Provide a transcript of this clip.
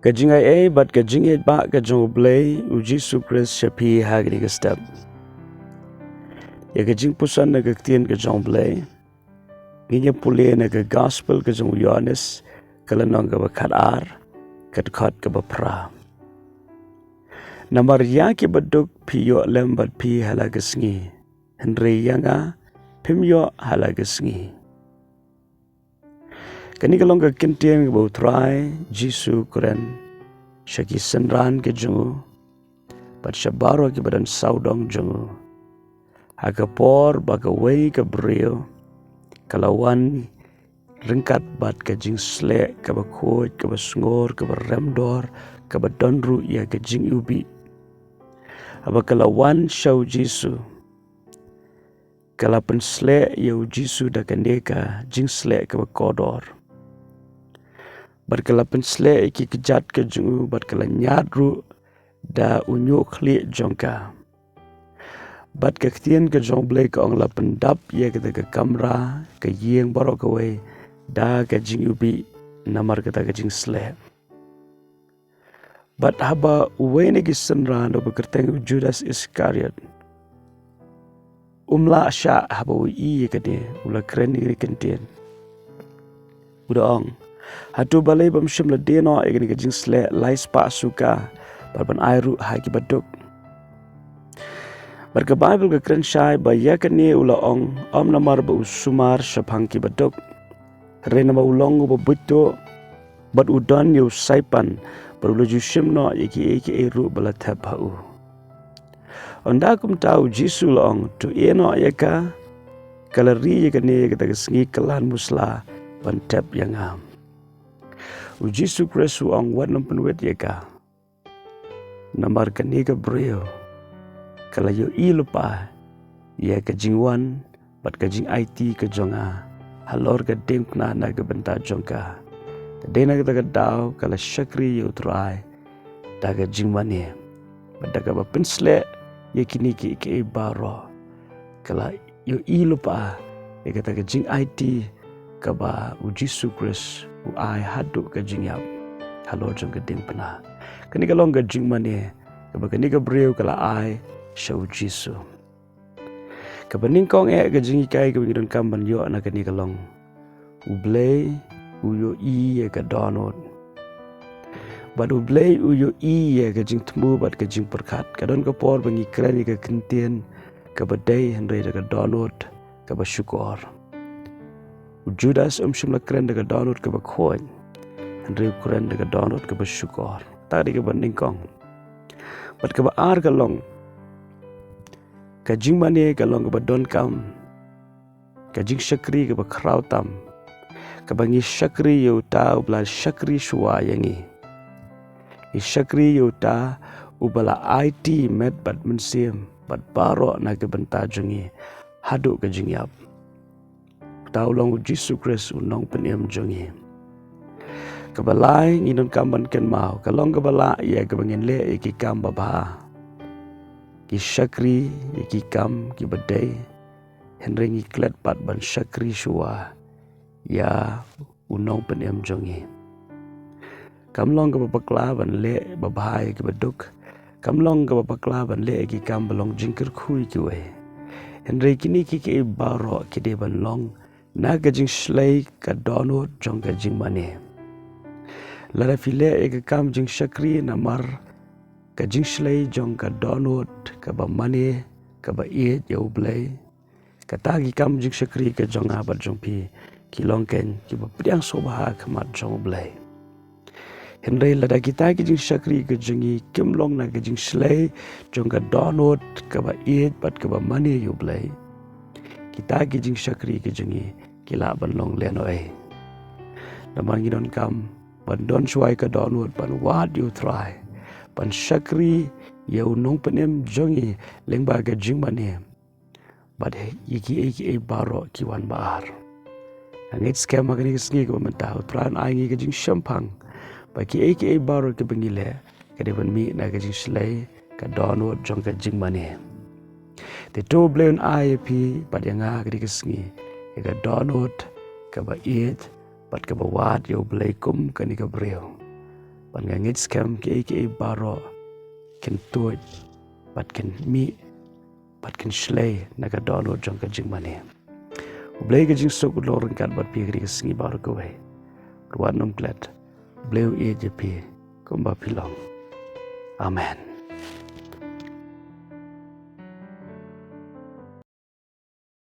Kajingai bat kajingai ba kajong Blei U Jesu Christ shapi hagri ka step. Ya jingpuson na ktien kajong Blei. Nginya puli na gospel kajong Yohanes kalanong ka bakadar kadkot ka bapra. Namar ki baduk piyo lembat pi halagasngi. Henry yanga pimyo halagasngi. Kani kalong ka ktien ka bautrai Jesu kuren shaki senran ke jungu pat shabaro ke badan saudong jungu hakapor bagawai ke brio kalawan ringkat bat ke jing slek ke bakoj ke basngor ke baremdor ke badonru ya ke jing ubi aba kalawan shau Jesu kalapan slek ya Jesu da kandeka jing slek ke bakodor berkelapan slek iki kejat ke jungu berkela nyadru da unyu klik jongka bat ke ktien ke jong Blei ke ong lapan dap ya kita ke kamera ke yeng baro ke wei da ke jing ubi namar kita ke jing slek bat haba wei ne gisenra no bekerteng Judas Iskariot umla sya haba wi ke de ula kren ni kentien udah ong hatu balai bamshim la deno egni ke jing slek lais pa suka barban airu hagi baduk barka Bible ke kren syai ba yakani ula ong om namar ba usumar syapangki baduk rena ba ulong ba buto bat udan yu saipan berulu jushim no eki eru bala tabau onda kum tau Jesu long tu eno yaka kalari yakani kita kesngi kelan musla ban tab yang am U Jesu Christ ang wat ng penwet yaka namar kaniga brio kalayo ilupa ya kajingwan bat kajing IT kajonga halor ka dengna na benta jongka dena kita daw kala shakri yo try daga jingmane badaga ba pensle yakini ki baro kala yo ilupa ya kata kajing IT kaba U Jesu Christ ai hadu ka jingyap halo jong ka ding pana kani ka long ka jing mane ka ba kani ka breu kala ai shau Jesu ka baning kong ka jing kai ka ngidon kamban yo na kani ka long U Blei u yo ka donot bad U Blei u yo ka jing tmu bad ka jing perkat ka don ka por bangi krani ka kentien ka badai henre ka donot ka ba syukur Judas shimla keren daga download ke bakhoy Andre keren daga download ke bersyukur tadi ke banding kong bat ke baar kalong ka jing mane kalong ke badon kam ka jing shakri ke bakrau tam ka bangi shakri Uta Uba shakri shwa iangi shakri Uta Uba IT met bat mensim bat baro na ke bentajungi hadu ke jingyap tau long Jesu Christ unong peniem jongi kabalai nginon kamban ken mau kalong kabala ya kabangin le iki kam baba ki shakri iki kam ki badai henrengi klet pat ban shakri shwa ya unong peniem jongi kamlong ka babakla ban le babahai ki baduk kamlong ka babakla ban le iki kam balong jingkir khui ki we henre kini ki baro ki de ban long na gajing shlai ka donut jong gajing mane lara file ek kam jing shakri namar gajing shlai jong ka donut ka ba mane ka ba U Blei ka tagi kam jing shakri ka jong abat jong pi kilongken ki ba priang soba khamat jong Blei henre lada kita ki jing shakri ka jingi kimlong na gajing shlai jong ka donut ka ba bat ka ba mane U Blei kita ki jing shakri ki jingi kila ban long leno namang ginon kam ban don shuai ka donut ban wat you try ban shakri ya unong penem jongi lengba ga jingmane bad iki baro kiwan baar angit scam magani sngi ko menta utran iangi ga jing shampang ba ki baro ke bengile ka de ban mi na ga jing slay ka donut jong ka jingmane te to blain IP padanga ga dikisngi ega donut ka ba bat ka ba wat U Blei kum kani ka breu ban ngangit scam ke baro ken tuoj bat ken mi bat ken shlei naga dono jong ka jing mane U Blei ka jing sok lor kat bat pi kri singi baro ko wei ruan nom glad bleu e je pi komba pilong amen.